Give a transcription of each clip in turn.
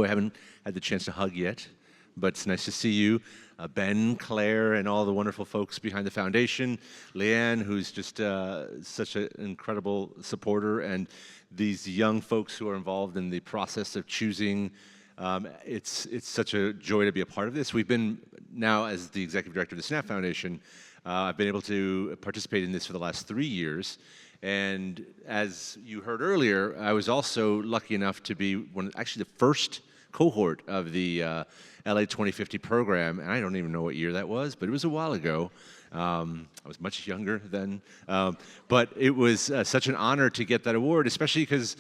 who I haven't had the chance to hug yet, but it's nice to see you. Ben, Claire, and all the wonderful folks behind the foundation. Leanne, who's just such an incredible supporter, and these young folks who are involved in the process of choosing. It's such a joy to be a part of this. We've been now, as the executive director of the SNAP Foundation, I've been able to participate in this for the last 3 years. And as you heard earlier, I was also lucky enough to be actually the first cohort of the LA2050 program, and I don't even know what year that was, but it was a while ago. I was much younger then, but it was such an honor to get that award, especially because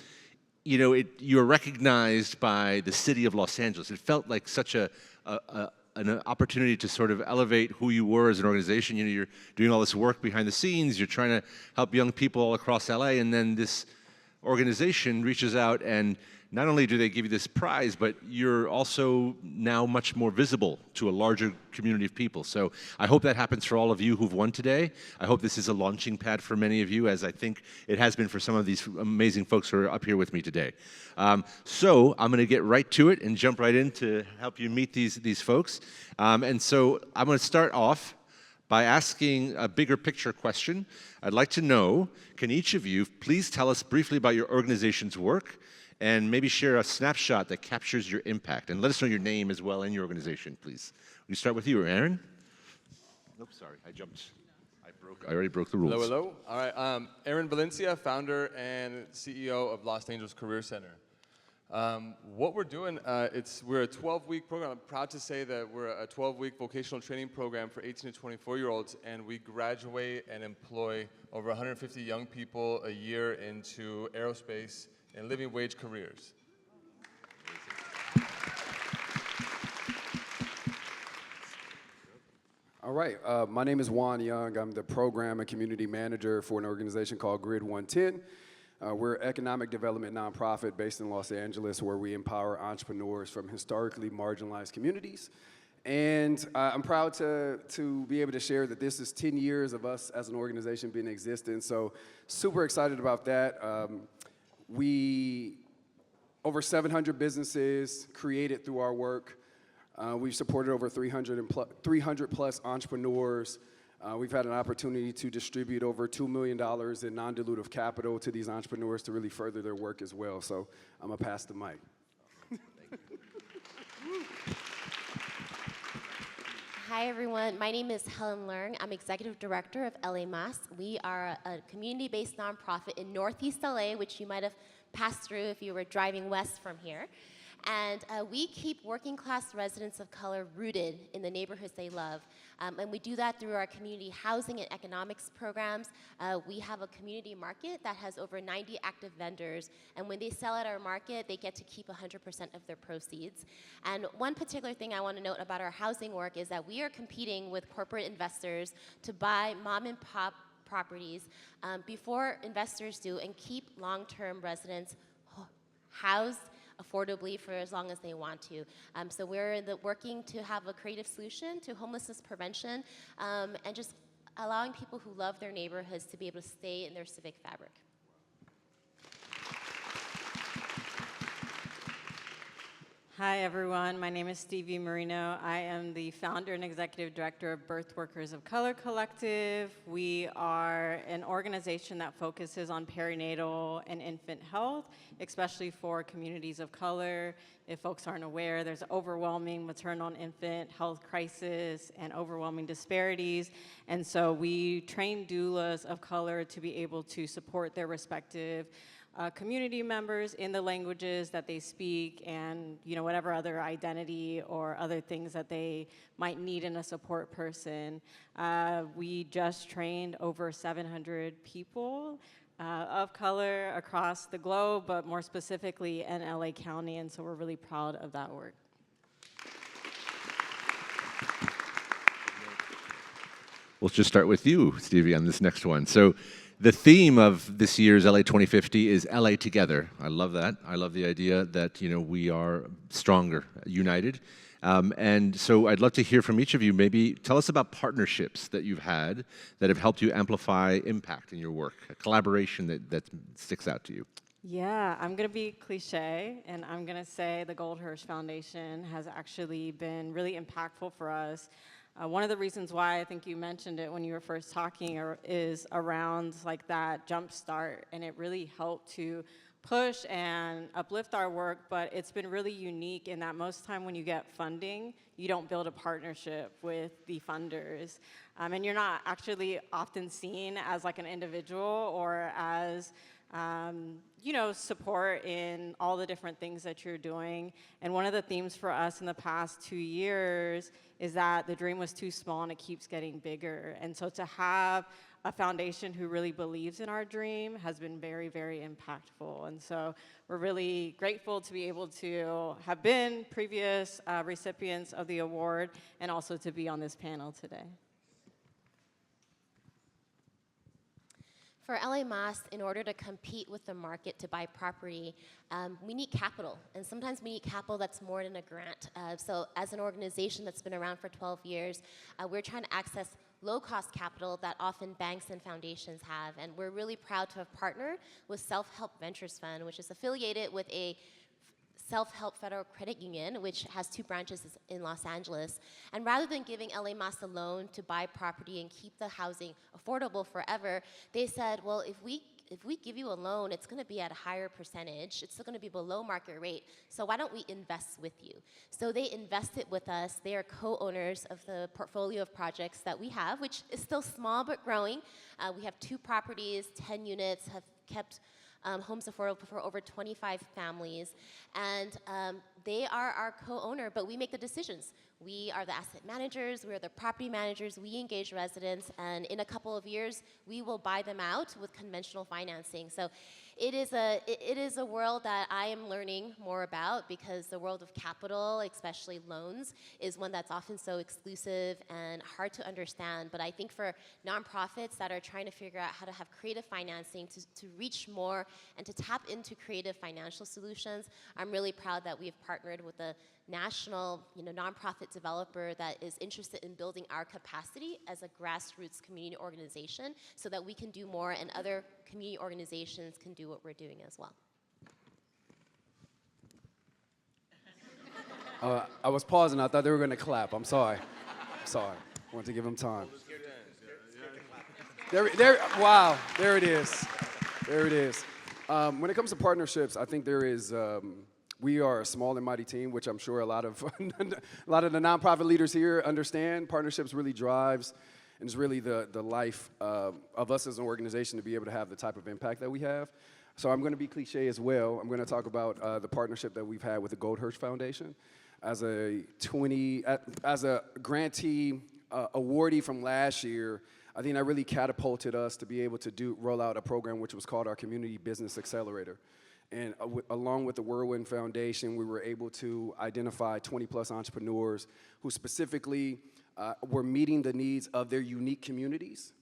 you're recognized by the city of Los Angeles. It felt like such an opportunity to sort of elevate who you were as an organization. You're doing all this work behind the scenes. You're trying to help young people all across LA, and then this organization reaches out, and not only do they give you this prize, but you're also now much more visible to a larger community of people. So I hope that happens for all of you who've won today. I hope this is a launching pad for many of you, as I think it has been for some of these amazing folks who are up here with me today. So I'm going to get right to it and jump right in to help you meet these folks. And so I'm going to start off by asking a bigger picture question. I'd like to know, can each of you please tell us briefly about your organization's work, and maybe share a snapshot that captures your impact. And let us know your name as well and your organization, please. We start with you, Aaron. Nope, sorry, I jumped. I already broke the rules. Hello, hello. All right, Aaron Valencia, founder and CEO of Los Angeles Career Center. What we're doing, we're a 12-week program. I'm proud to say that we're a 12-week vocational training program for 18 to 24-year-olds, and we graduate and employ over 150 young people a year into aerospace and living wage careers. All right, my name is Juan Young. I'm the program and community manager for an organization called Grid 110. We're an economic development nonprofit based in Los Angeles where we empower entrepreneurs from historically marginalized communities. And I'm proud to be able to share that this is 10 years of us as an organization being in existence. So super excited about that. Over 700 businesses created through our work. We've supported over 300 plus entrepreneurs. We've had an opportunity to distribute over $2 million in non-dilutive capital to these entrepreneurs to really further their work as well. So I'm gonna pass the mic. Hi everyone, my name is Helen Leung. I'm executive director of LA2050. We are a community-based nonprofit in Northeast LA, which you might have passed through if you were driving west from here. And we keep working class residents of color rooted in the neighborhoods they love. And we do that through our community housing and economics programs. We have a community market that has over 90 active vendors. And when they sell at our market, they get to keep 100% of their proceeds. And one particular thing I want to note about our housing work is that we are competing with corporate investors to buy mom and pop properties before investors do and keep long-term residents housed affordably for as long as they want to. So we're working to have a creative solution to homelessness prevention and just allowing people who love their neighborhoods to be able to stay in their civic fabric. Hi everyone, my name is Stevie Merino. I am the founder and executive director of Birthworkers of Color Collective. We are an organization that focuses on perinatal and infant health, especially for communities of color. If folks aren't aware, there's overwhelming maternal and infant health crisis and overwhelming disparities. And so we train doulas of color to be able to support their respective community members in the languages that they speak and whatever other identity or other things that they might need in a support person. We just trained over 700 people of color across the globe, but more specifically in LA County, and so we're really proud of that work. We'll just start with you, Stevie, on this next one. So the theme of this year's LA2050 is LA Together. I love that. I love the idea that we are stronger, united. And so I'd love to hear from each of you. Maybe tell us about partnerships that you've had that have helped you amplify impact in your work, a collaboration that sticks out to you. Yeah, I'm going to be cliche, and I'm going to say the Goldhirsch Foundation has actually been really impactful for us. One of the reasons why I think you mentioned it when you were first talking is around like that jump start, and it really helped to push and uplift our work, but it's been really unique in that most time when you get funding, you don't build a partnership with the funders. And you're not actually often seen as like an individual or as you know, support in all the different things that you're doing. And one of the themes for us in the past 2 years is that the dream was too small and it keeps getting bigger. And so to have a foundation who really believes in our dream has been very, very impactful. And so we're really grateful to be able to have been previous recipients of the award and also to be on this panel today. For LA Mas, in order to compete with the market to buy property, we need capital. And sometimes we need capital that's more than a grant. So as an organization that's been around for 12 years, we're trying to access low-cost capital that often banks and foundations have. And we're really proud to have partnered with Self-Help Ventures Fund, which is affiliated with a self-help federal credit union, which has 2 branches in Los Angeles. And rather than giving LA Mas a loan to buy property and keep the housing affordable forever, they said, well, if we give you a loan, it's going to be at a higher percentage. It's still going to be below market rate. So why don't we invest with you? So they invested with us. They are co-owners of the portfolio of projects that we have, which is still small but growing. We have 2 properties, 10 units, have kept homes affordable for over 25 families. And they are our co-owner, but we make the decisions. We are the asset managers, we are the property managers, we engage residents, and in a couple of years, we will buy them out with conventional financing. So it is a world that I am learning more about, because the world of capital, especially loans, is one that's often so exclusive and hard to understand. But I think for nonprofits that are trying to figure out how to have creative financing to reach more and to tap into creative financial solutions, I'm really proud that we have partnered with a national, nonprofit developer that is interested in building our capacity as a grassroots community organization so that we can do more and other community organizations can do what we're doing as well. I was pausing. I thought they were going to clap. I'm sorry. I wanted to give them time. Wow, there it is. When it comes to partnerships, I think there is, we are a small and mighty team, which I'm sure a lot of the nonprofit leaders here understand. Partnerships really drives, and it's really the life of us as an organization to be able to have the type of impact that we have. So I'm going to be cliche as well. I'm going to talk about the partnership that we've had with the Goldhirsch Foundation. As a grantee awardee from last year, I think that really catapulted us to be able to roll out a program which was called our Community Business Accelerator. And along with the Whirlwind Foundation, we were able to identify 20+ entrepreneurs who specifically were meeting the needs of their unique communities.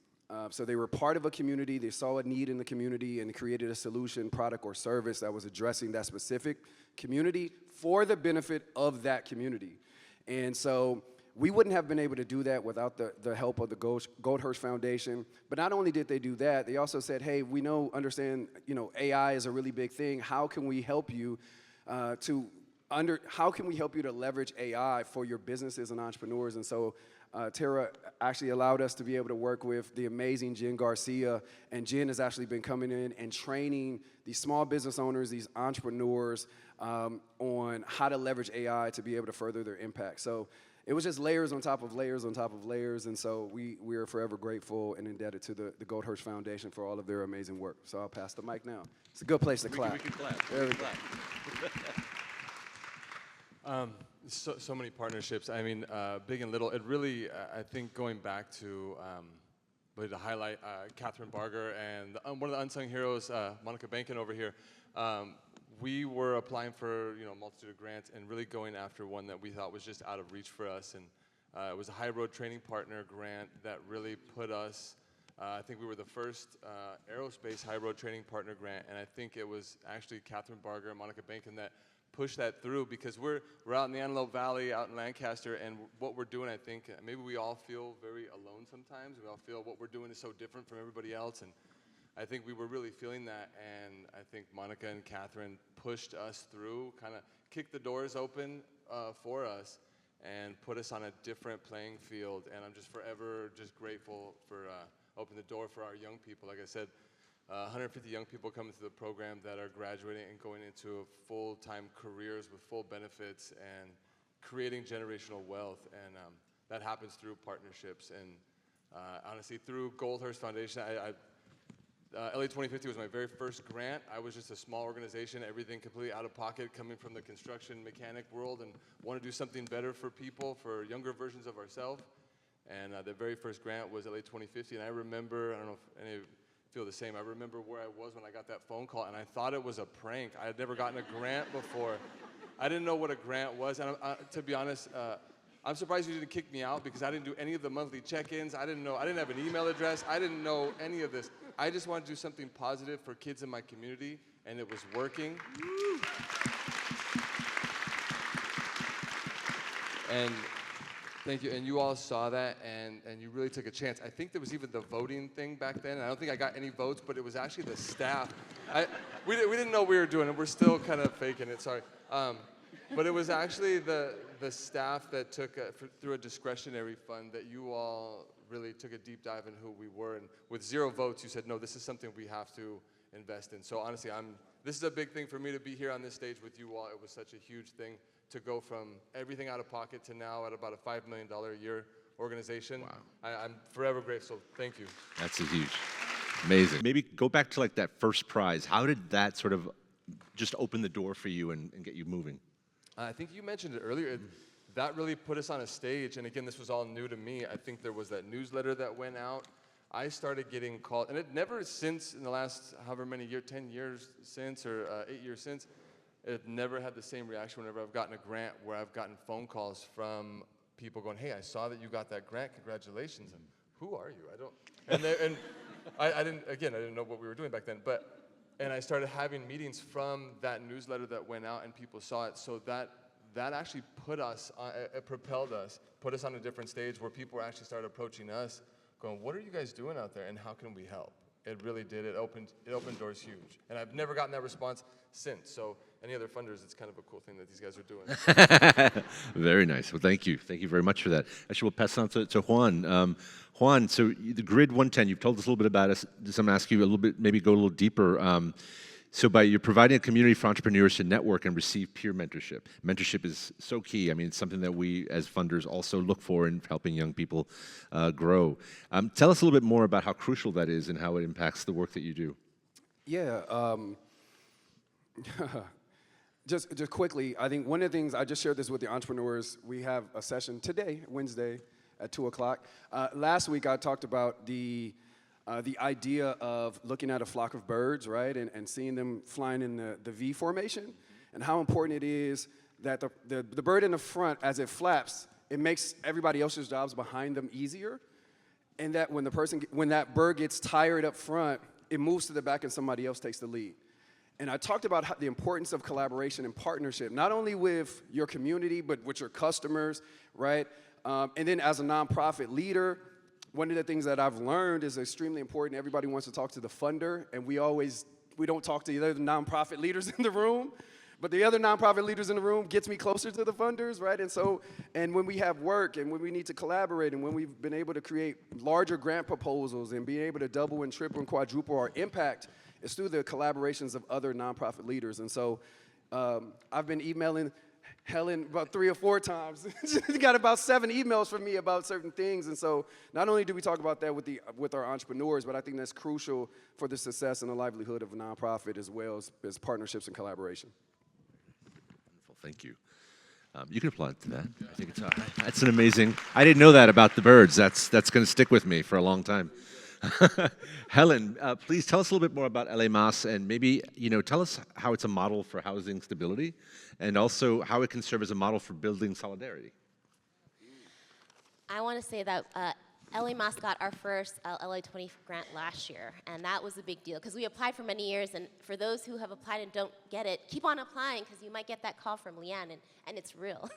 So they were part of a community, they saw a need in the community and created a solution, product, or service that was addressing that specific community for the benefit of that community. And so we wouldn't have been able to do that without the help of the Goldhirsch Foundation. But not only did they do that, they also said, hey, we understand, AI is a really big thing. How can we help you how can we help you to leverage AI for your businesses and entrepreneurs? And so Tara actually allowed us to be able to work with the amazing Jen Garcia, and Jen has actually been coming in and training these small business owners, these entrepreneurs, on how to leverage AI to be able to further their impact. So it was just layers on top of layers on top of layers, and so we are forever grateful and indebted to the Goldhirsch Foundation for all of their amazing work. So I'll pass the mic now. It's a good place to clap. We can clap. There we go. So many partnerships. I mean, big and little. It really, I think, going back to, to highlight Catherine Barger and one of the unsung heroes, Monica Bankin over here. We were applying for a multitude of grants and really going after one that we thought was just out of reach for us. And it was a High Road Training Partner grant that really put us. I think we were the first aerospace High Road Training Partner grant, and I think it was actually Catherine Barger and Monica Bankin that push that through, because we're out in the Antelope Valley, out in Lancaster, and what we're doing, I think, maybe we all feel very alone sometimes. We all feel what we're doing is so different from everybody else, and I think we were really feeling that, and I think Monica and Catherine pushed us through, kind of kicked the doors open for us, and put us on a different playing field. And I'm just forever just grateful for opening the door for our young people. Like I said, 150 young people coming through the program that are graduating and going into full-time careers with full benefits and creating generational wealth. And that happens through partnerships. And honestly, through Goldhurst Foundation, LA2050 was my very first grant. I was just a small organization, everything completely out of pocket, coming from the construction mechanic world, and want to do something better for people, for younger versions of ourselves. And the very first grant was LA2050, and I remember, I don't know if any of you feel the same, I remember where I was when I got that phone call, and I thought it was a prank. I had never gotten a grant before. I didn't know what a grant was, and to be honest, I'm surprised you didn't kick me out, because I didn't do any of the monthly check-ins. I didn't have an email address. I didn't know any of this. I just wanted to do something positive for kids in my community, and it was working. And thank you, and you all saw that, and you really took a chance. I think there was even the voting thing back then. I don't think I got any votes, but it was actually the staff. We didn't know what we were doing, and we're still kind of faking it, sorry. But it was actually the staff that took, through a discretionary fund, that you all really took a deep dive in who we were. And with 0 votes, you said, no, this is something we have to invest in. So honestly, this is a big thing for me to be here on this stage with you all. It was such a huge thing to go from everything out of pocket to now at about a $5 million a year organization. Wow. I'm forever grateful. Thank you. That's a huge, amazing. Maybe go back to like that first prize. How did that sort of just open the door for you and get you moving? I think you mentioned it earlier. That really put us on a stage, and again, this was all new to me. I think there was that newsletter that went out. I started getting called, and it never since, in the last however many years, 10 years since, or 8 years since, it never had the same reaction whenever I've gotten a grant, where I've gotten phone calls from people going, hey, I saw that you got that grant, congratulations. And who are you? I didn't know what we were doing back then, and I started having meetings from that newsletter that went out, and people saw it. So that actually it propelled us, put us on a different stage where people actually started approaching us, going, what are you guys doing out there, and how can we help? It really did. It opened doors huge. And I've never gotten that response since. So any other funders, it's kind of a cool thing that these guys are doing. Very nice. Well, thank you. Thank you very much for that. Actually, we'll pass on to Juan. Juan, so the Grid 110, you've told us a little bit about it. Just I'm going to ask you a little bit, maybe go a little deeper. So you're providing a community for entrepreneurs to network and receive peer mentorship. Mentorship is so key. I mean, it's something that we as funders also look for in helping young people grow. Tell us a little bit more about how crucial that is and how it impacts the work that you do. Yeah. Just quickly, I think one of the things, I just shared this with the entrepreneurs. We have a session today, Wednesday, at 2 o'clock. Last week, I talked about the idea of looking at a flock of birds, right, and seeing them flying in the V formation, and how important it is that the bird in the front, as it flaps, it makes everybody else's jobs behind them easier, and that when that bird gets tired up front, it moves to the back and somebody else takes the lead. And I talked about the importance of collaboration and partnership, not only with your community, but with your customers, right? And then as a nonprofit leader, one of the things that I've learned is extremely important. Everybody wants to talk to the funder, and we don't talk to the other nonprofit leaders in the room, but the other nonprofit leaders in the room gets me closer to the funders, right? And when we have work, and when we need to collaborate, and when we've been able to create larger grant proposals, and be able to double and triple and quadruple our impact, it's through the collaborations of other nonprofit leaders. And so I've been emailing Helen about 3 or 4 times. She got about 7 emails from me about certain things. And so not only do we talk about that with our entrepreneurs, but I think that's crucial for the success and the livelihood of a nonprofit, as well as partnerships and collaboration. Wonderful, thank you. You can applaud to that. I think that's an amazing. I didn't know that about the birds. That's going to stick with me for a long time. Helen, please tell us a little bit more about LA2050, and maybe tell us how it's a model for housing stability, and also how it can serve as a model for building solidarity. I want to say that LA2050 got our first LA20 grant last year, and that was a big deal because we applied for many years. And for those who have applied and don't get it, keep on applying because you might get that call from Leanne, and it's real.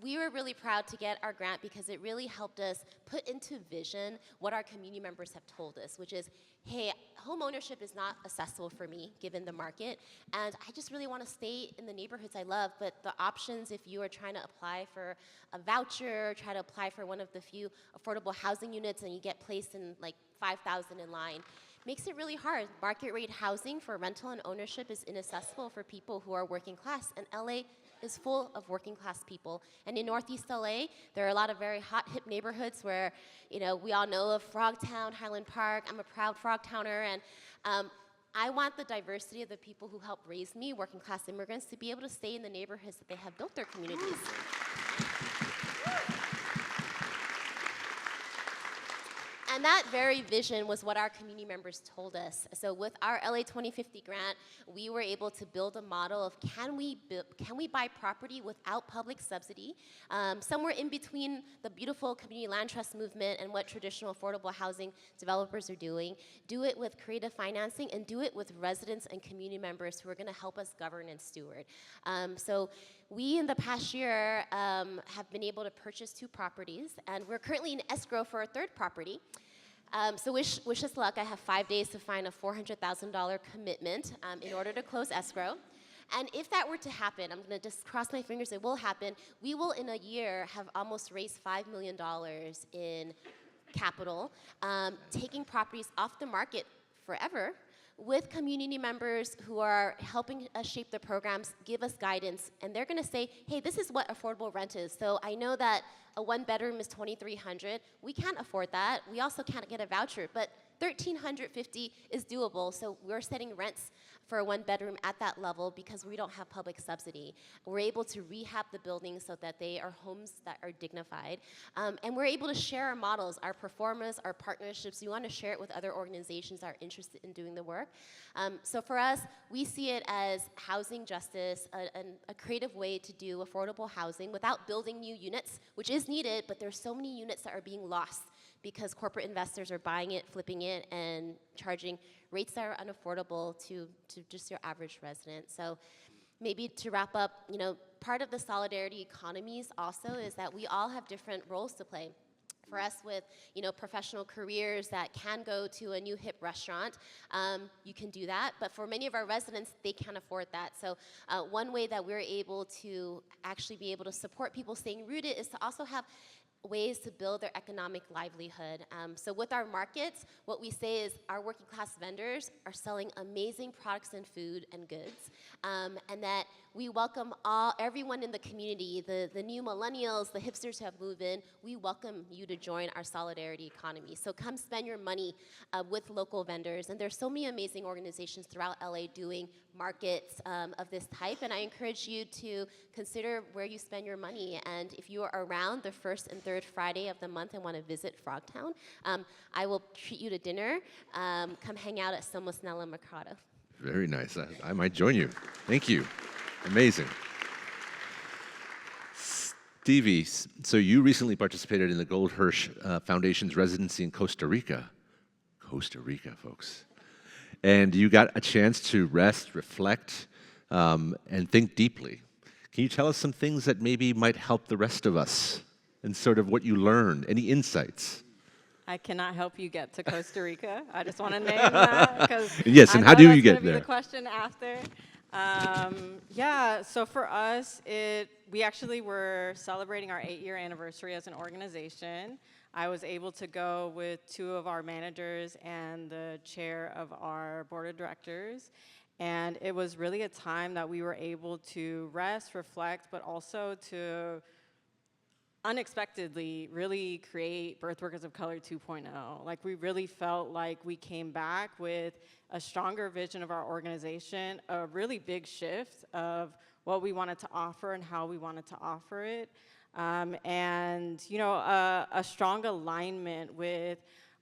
We were really proud to get our grant because it really helped us put into vision what our community members have told us, which is, hey, home ownership is not accessible for me given the market, and I just really want to stay in the neighborhoods I love, but the options if you are trying to apply for a voucher, try to apply for one of the few affordable housing units and you get placed in like 5,000 in line, makes it really hard. Market rate housing for rental and ownership is inaccessible for people who are working class, and LA is full of working class people. And in Northeast LA, there are a lot of very hot, hip neighborhoods where, you know, we all know of Frogtown, Highland Park. I'm a proud Frogtowner, and I want the diversity of the people who helped raise me, working class immigrants, to be able to stay in the neighborhoods that they have built their communities. And that very vision was what our community members told us. So with our LA2050 grant, we were able to build a model of can we buy property without public subsidy, somewhere in between the beautiful community land trust movement and what traditional affordable housing developers are doing, do it with creative financing, and do it with residents and community members who are gonna help us govern and steward. So we, in the past year, have been able to purchase 2 properties, and we're currently in escrow for a 3rd property. So wish us luck. I have 5 days to find a $400,000 commitment in order to close escrow. And if that were to happen, I'm gonna just cross my fingers, it will happen. We will, in a year, have almost raised $5 million in capital, taking properties off the market forever, with community members who are helping us shape the programs, give us guidance, and they're gonna say, hey, this is what affordable rent is. So I know that a 1-bedroom is $2,300. We can't afford that. We also can't get a voucher, but $1,350 is doable. So we're setting rents for a 1-bedroom at that level because we don't have public subsidy. We're able to rehab the buildings so that they are homes that are dignified. And we're able to share our models, our performance, our partnerships. We want to share it with other organizations that are interested in doing the work. So for us, we see it as housing justice, a creative way to do affordable housing without building new units, which is needed, but there's so many units that are being lost because corporate investors are buying it, flipping it, and charging rates that are unaffordable to just your average resident. So maybe to wrap up, you know, part of the solidarity economies also is that we all have different roles to play. For us with, you know, professional careers that can go to a new hip restaurant, you can do that. But for many of our residents, they can't afford that. So one way that we're able to actually be able to support people staying rooted is to also have ways to build their economic livelihood. So with our markets, what we say is our working class vendors are selling amazing products and food and goods, and that we welcome everyone in the community, the new millennials, the hipsters who have moved in, we welcome you to join our solidarity economy. So come spend your money with local vendors, and there's so many amazing organizations throughout LA doing markets of this type, and I encourage you to consider where you spend your money, and if you are around the 1st and 3rd Friday of the month and want to visit Frogtown, I will treat you to dinner. Come hang out at Somosnella Mercado. Very nice. I might join you. Thank you. Amazing. Stevie, so you recently participated in the Gold Hirsch Foundation's residency in Costa Rica. Costa Rica, folks. And you got a chance to rest, reflect, and think deeply. Can you tell us some things that maybe might help the rest of us and sort of what you learned? Any insights? I cannot help you get to Costa Rica. I just want to name that because yes, and how do you get there? Be the question after. Yeah, so for us, we actually were celebrating our 8-year anniversary as an organization. I was able to go with 2 of our managers and the chair of our board of directors. And it was really a time that we were able to rest, reflect, but also to unexpectedly really create Birthworkers of Color 2.0. Like, we really felt like we came back with a stronger vision of our organization, a really big shift of what we wanted to offer and how we wanted to offer it, and you know, a strong alignment with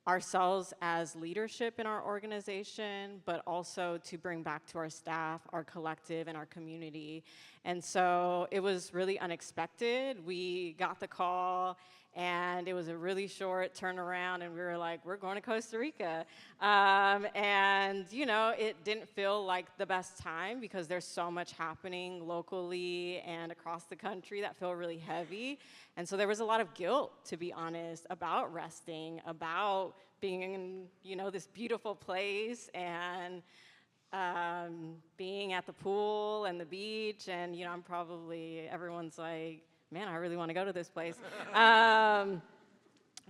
ourselves as leadership in our organization, but also to bring back to our staff, our collective, and our community. And so it was really unexpected. We got the call, And it was a really short turnaround, and we were like, we're going to Costa Rica. And, you know, it didn't feel like the best time because there's so much happening locally and across the country that feel really heavy. And so there was a lot of guilt, to be honest, about resting, about being in, you know, this beautiful place and being at the pool and the beach. And, you know, everyone's like, man, I really want to go to this place.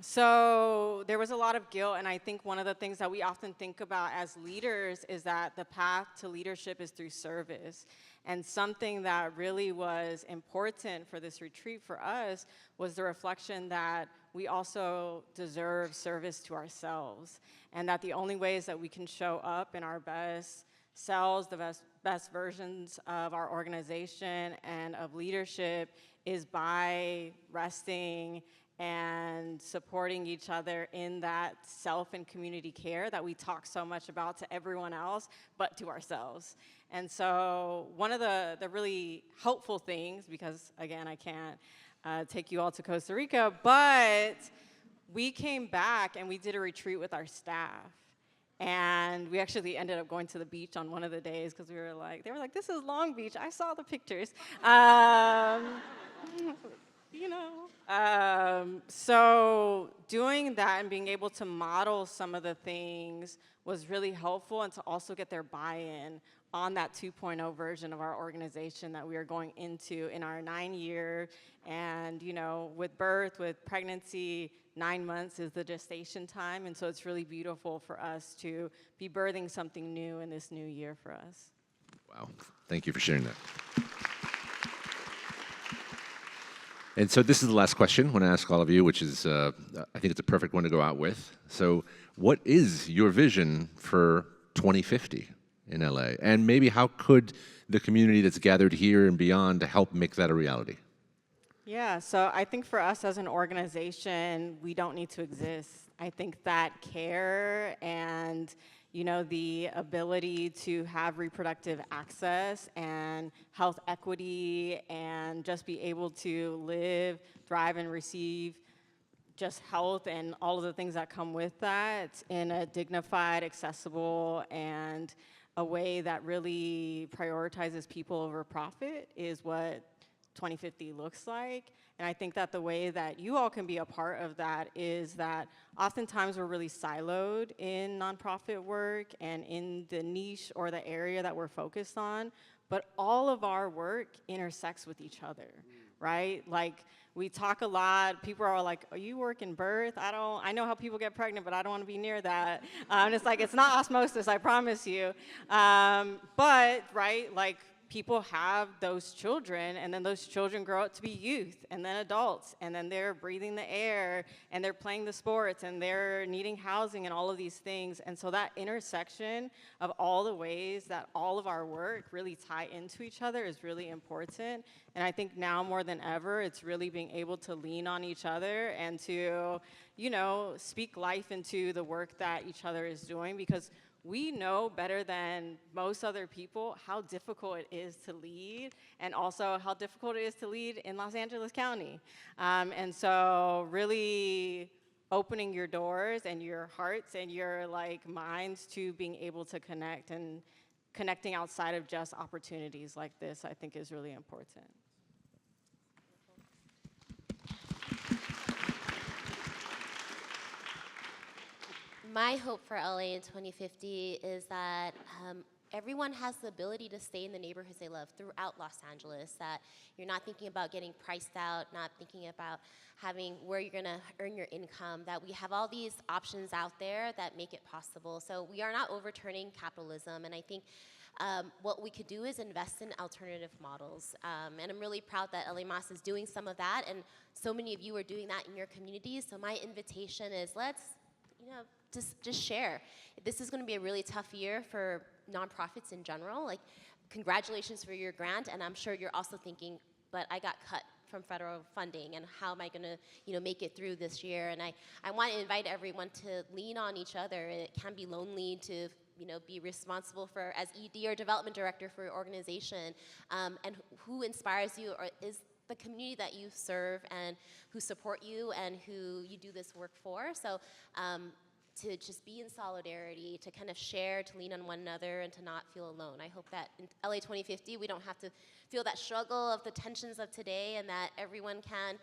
So there was a lot of guilt, and I think one of the things that we often think about as leaders is that the path to leadership is through service. And something that really was important for this retreat for us was the reflection that we also deserve service to ourselves, and that the only ways that we can show up in our best selves, the best versions of our organization and of leadership is by resting and supporting each other in that self and community care that we talk so much about to everyone else, but to ourselves. And so one of the really helpful things, because again, I can't take you all to Costa Rica, but we came back and we did a retreat with our staff. And we actually ended up going to the beach on one of the days because they were like, this is Long Beach. I saw the pictures. You know. So doing that and being able to model some of the things was really helpful, and to also get their buy-in on that 2.0 version of our organization that we are going into in our 9-year. And, you know, with birth, with pregnancy, 9 months is the gestation time, and so it's really beautiful for us to be birthing something new in this new year for us. Wow, thank you for sharing that. And so this is the last question I want to ask all of you, which is, I think it's a perfect one to go out with. So what is your vision for 2050 in LA? And maybe how could the community that's gathered here and beyond to help make that a reality? Yeah, so I think for us as an organization, we don't need to exist. I think that care and, you know, the ability to have reproductive access and health equity and just be able to live, thrive, and receive just health and all of the things that come with that in a dignified, accessible, and a way that really prioritizes people over profit is what 2050 looks like. And I think that the way that you all can be a part of that is that oftentimes we're really siloed in nonprofit work and in the niche or the area that we're focused on, but all of our work intersects with each other, right? Like, we talk a lot, people are like, oh, you work in birth? I know how people get pregnant, but I don't want to be near that. And it's like, it's not osmosis, I promise you. But, right, like, people have those children, and then those children grow up to be youth, and then adults, and then they're breathing the air, and they're playing the sports, and they're needing housing, and all of these things. And so that intersection of all the ways that all of our work really tie into each other is really important. And I think now more than ever, it's really being able to lean on each other and to, you know, speak life into the work that each other is doing, because we know better than most other people how difficult it is to lead, and also how difficult it is to lead in Los Angeles County. And so really opening your doors and your hearts and your minds to being able to connect, and connecting outside of just opportunities like this, I think is really important. My hope for LA in 2050 is that everyone has the ability to stay in the neighborhoods they love throughout Los Angeles, that you're not thinking about getting priced out, not thinking about having where you're gonna earn your income, that we have all these options out there that make it possible. So we are not overturning capitalism, and I think what we could do is invest in alternative models. And I'm really proud that LA Mas is doing some of that, and so many of you are doing that in your communities. So my invitation is, let's, you know, just share. This is going to be a really tough year for nonprofits in general. Like, congratulations for your grant, and I'm sure you're also thinking, but I got cut from federal funding, and how am I going to, you know, make it through this year? And I want to invite everyone to lean on each other. It can be lonely to, you know, be responsible for, as ED or development director for your organization, and who inspires you, or is the community that you serve and who support you and who you do this work for. So to just be in solidarity, to kind of share, to lean on one another, and to not feel alone. I hope that in LA 2050, we don't have to feel that struggle of the tensions of today, and that everyone can,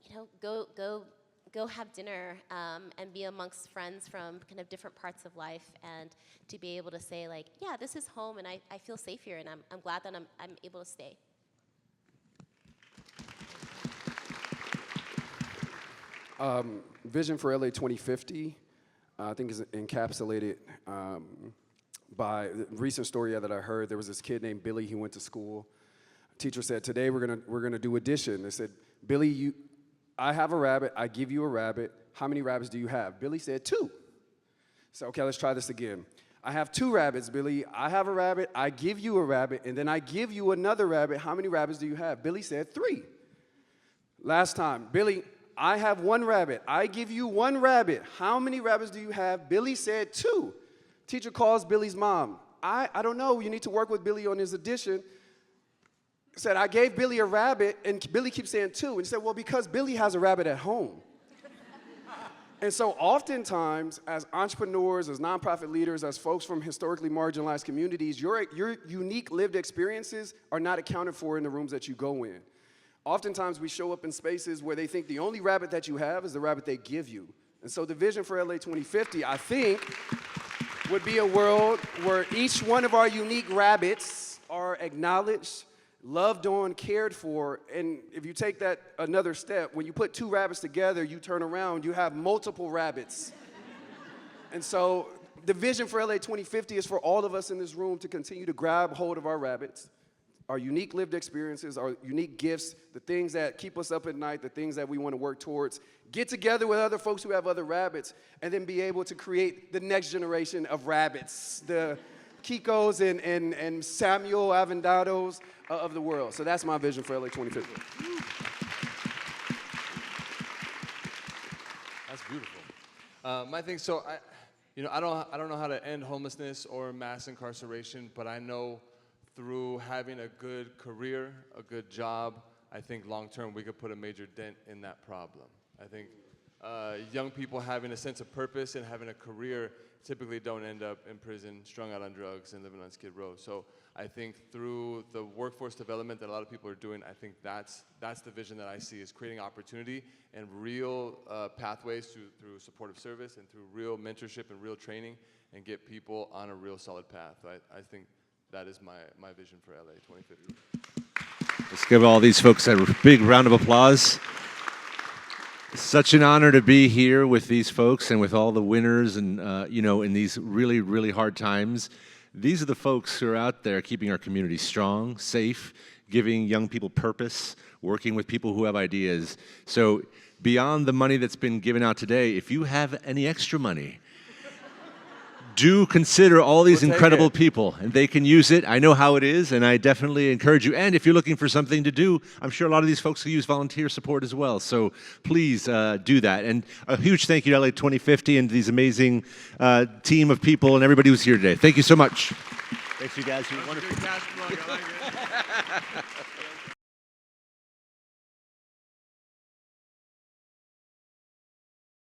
you know, go have dinner and be amongst friends from kind of different parts of life, and to be able to say, like, yeah, this is home, and I feel safe here, and I'm glad that I'm able to stay. Vision for LA 2050, I think is encapsulated by the recent story that I heard. There was this kid named Billy. He went to school. Teacher said, today we're gonna do addition. They said, Billy, I have a rabbit. I give you a rabbit. How many rabbits do you have? Billy said 2. So okay, let's try this again. I have 2 rabbits, Billy. I have a rabbit. I give you a rabbit, and then I give you another rabbit. How many rabbits do you have? Billy said 3. Last time, Billy, I have 1 rabbit. I give you 1 rabbit. How many rabbits do you have? Billy said 2. Teacher calls Billy's mom. I don't know. You need to work with Billy on his addition. Said, I gave Billy a rabbit, and Billy keeps saying 2. And he said, well, because Billy has a rabbit at home. And so oftentimes, as entrepreneurs, as nonprofit leaders, as folks from historically marginalized communities, your unique lived experiences are not accounted for in the rooms that you go in. Oftentimes, we show up in spaces where they think the only rabbit that you have is the rabbit they give you. And so the vision for LA 2050, I think, would be a world where each one of our unique rabbits are acknowledged, loved on, cared for. And if you take that another step, when you put 2 rabbits together, you turn around, you have multiple rabbits. And so the vision for LA 2050 is for all of us in this room to continue to grab hold of our rabbits, our unique lived experiences, our unique gifts, the things that keep us up at night, the things that we want to work towards, get together with other folks who have other rabbits, and then be able to create the next generation of rabbits, the Kikos and Samuel Avendados of the world. So that's my vision for LA 2050. That's beautiful. My thing, so I don't know how to end homelessness or mass incarceration, but I know through having a good career, a good job, I think long-term we could put a major dent in that problem. I think young people having a sense of purpose and having a career typically don't end up in prison, strung out on drugs, and living on Skid Row. So I think through the workforce development that a lot of people are doing, I think that's the vision that I see, is creating opportunity and real pathways through supportive service and through real mentorship and real training, and get people on a real solid path. I think that is my vision for LA 2050. Let's give all these folks a big round of applause. Such an honor to be here with these folks and with all the winners, and in these really, really hard times. These are the folks who are out there keeping our community strong, safe, giving young people purpose, working with people who have ideas. So beyond the money that's been given out today, if you have any extra money, do consider all these incredible people, and they can use it. I know how it is, and I definitely encourage you. And if you're looking for something to do, I'm sure a lot of these folks will use volunteer support as well. So please do that. And a huge thank you to LA 2050 and these amazing team of people and everybody who's here today. Thank you so much. Thanks, you guys. You're wonderful.